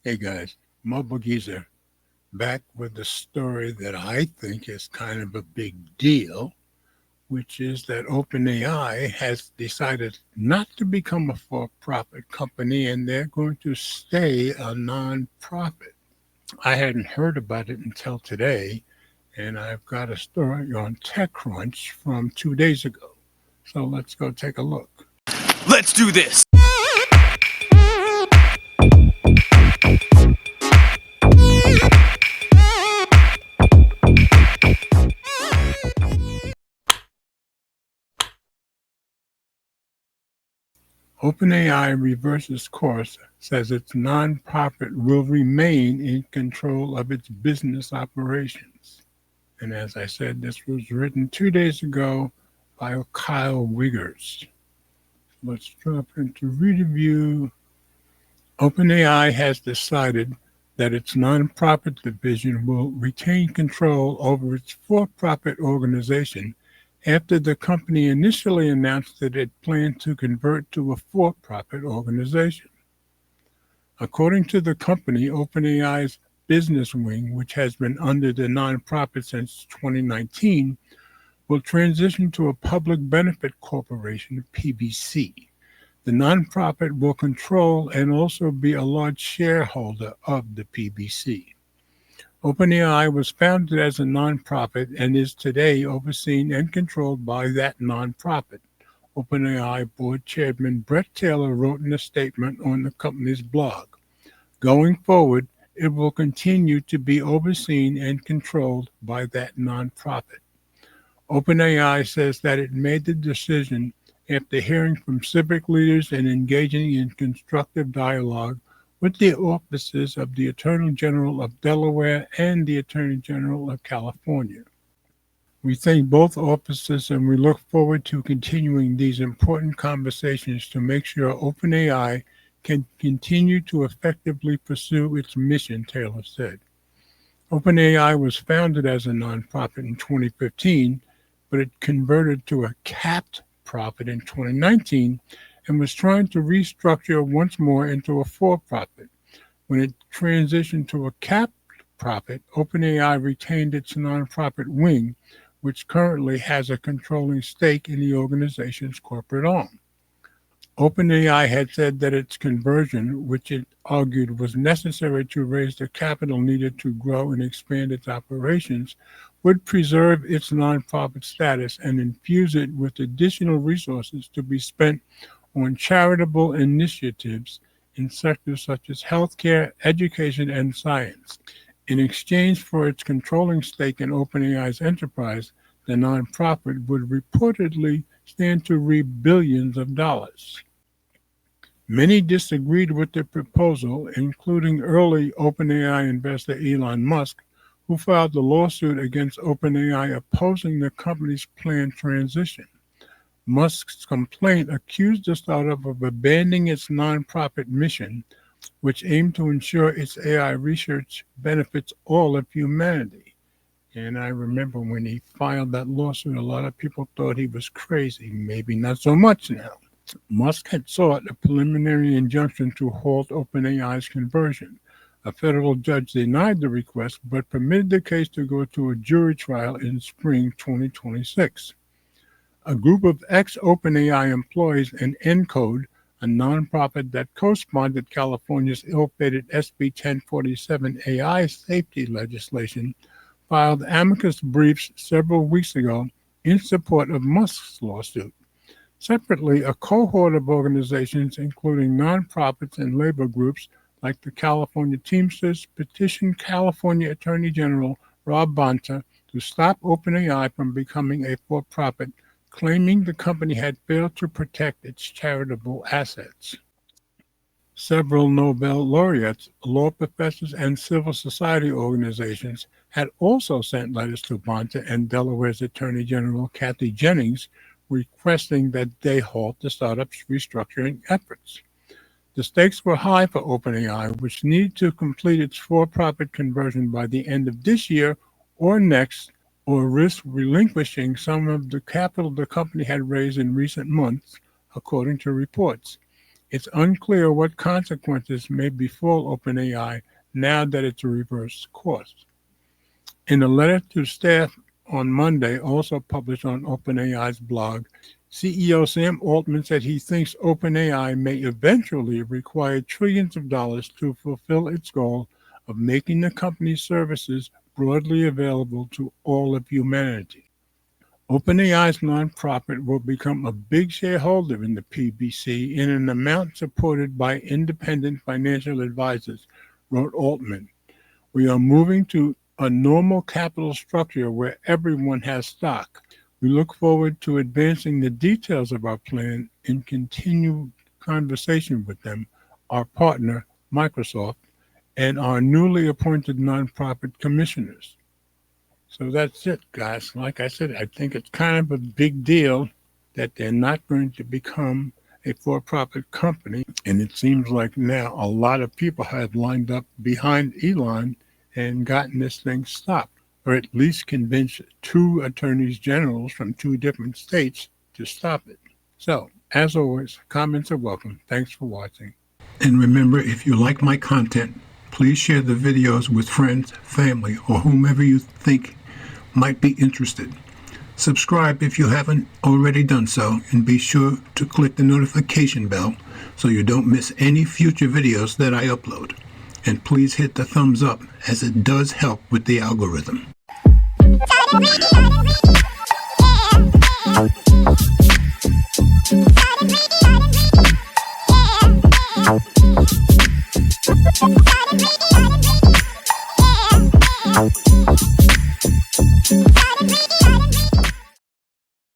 Hey guys, Mobile Geezer back with the story that I think is kind of a big deal, which is that OpenAI has decided not to become a for profit company and they're going to stay a non-profit. I hadn't heard about it until today, and I've got a story on TechCrunch from 2 days ago. So let's go take a look. Let's do this! OpenAI reverses course, says its nonprofit will remain in control of its business operations. And as I said, this was written 2 days ago by Kyle Wiggers. Let's drop into review. OpenAI has decided that its nonprofit division will retain control over its for-profit organization after the company initially announced that it planned to convert to a for-profit organization. According to the company, OpenAI's business wing, which has been under the nonprofit since 2019, will transition to a public benefit corporation, PBC. The nonprofit will control and also be a large shareholder of the PBC. OpenAI was founded as a nonprofit and is today overseen and controlled by that nonprofit. OpenAI board chairman Brett Taylor wrote in a statement on the company's blog. Going forward, it will continue to be overseen and controlled by that nonprofit. OpenAI says that it made the decision after hearing from civic leaders and engaging in constructive dialogue with the offices of the Attorney General of Delaware and the Attorney General of California. We thank both offices and we look forward to continuing these important conversations to make sure OpenAI can continue to effectively pursue its mission, Taylor said. OpenAI was founded as a nonprofit in 2015, but it converted to a capped profit in 2019 and was trying to restructure once more into a for-profit. When it transitioned to a capped profit, OpenAI retained its nonprofit wing, which currently has a controlling stake in the organization's corporate arm. OpenAI had said that its conversion, which it argued was necessary to raise the capital needed to grow and expand its operations, would preserve its nonprofit status and infuse it with additional resources to be spent on charitable initiatives in sectors such as healthcare, education, and science. In exchange for its controlling stake in OpenAI's enterprise, the nonprofit would reportedly stand to reap billions of dollars. Many disagreed with the proposal, including early OpenAI investor Elon Musk, who filed a lawsuit against OpenAI opposing the company's planned transition. Musk's complaint accused the startup of abandoning its nonprofit mission, which aimed to ensure its AI research benefits all of humanity. And I remember when he filed that lawsuit, a lot of people thought he was crazy. Maybe not so much now. Musk had sought a preliminary injunction to halt OpenAI's conversion. A federal judge denied the request but permitted the case to go to a jury trial in spring 2026. A group of ex-OpenAI employees and ENCODE, a nonprofit that co-sponsored California's ill-fated SB 1047 AI safety legislation, filed amicus briefs several weeks ago in support of Musk's lawsuit. Separately, a cohort of organizations, including nonprofits and labor groups like the California Teamsters, petitioned California Attorney General Rob Bonta to stop OpenAI from becoming a for-profit, claiming the company had failed to protect its charitable assets. Several Nobel laureates, law professors, and civil society organizations had also sent letters to Bonta and Delaware's Attorney General Kathy Jennings requesting that they halt the startup's restructuring efforts. The stakes were high for OpenAI, which needed to complete its for-profit conversion by the end of this year or next, or risk relinquishing some of the capital the company had raised in recent months, according to reports. It's unclear what consequences may befall OpenAI now that it's reversed course. In a letter to staff on Monday, also published on OpenAI's blog, CEO Sam Altman said he thinks OpenAI may eventually require trillions of dollars to fulfill its goal of making the company's services broadly available to all of humanity. OpenAI's nonprofit will become a big shareholder in the PBC in an amount supported by independent financial advisors, wrote Altman. We are moving to a normal capital structure where everyone has stock. We look forward to advancing the details of our plan in continued conversation with them, our partner, Microsoft, and our newly appointed nonprofit commissioners. So that's it, guys. Like I said, I think it's kind of a big deal that they're not going to become a for-profit company. And it seems like now a lot of people have lined up behind Elon and gotten this thing stopped, or at least convinced 2 attorneys generals from 2 different states to stop it. So, as always, comments are welcome. Thanks for watching. And remember, if you like my content, please share the videos with friends, family, or whomever you think might be interested. Subscribe if you haven't already done so, and be sure to click the notification bell so you don't miss any future videos that I upload. And please hit the thumbs up, as it does help with the algorithm.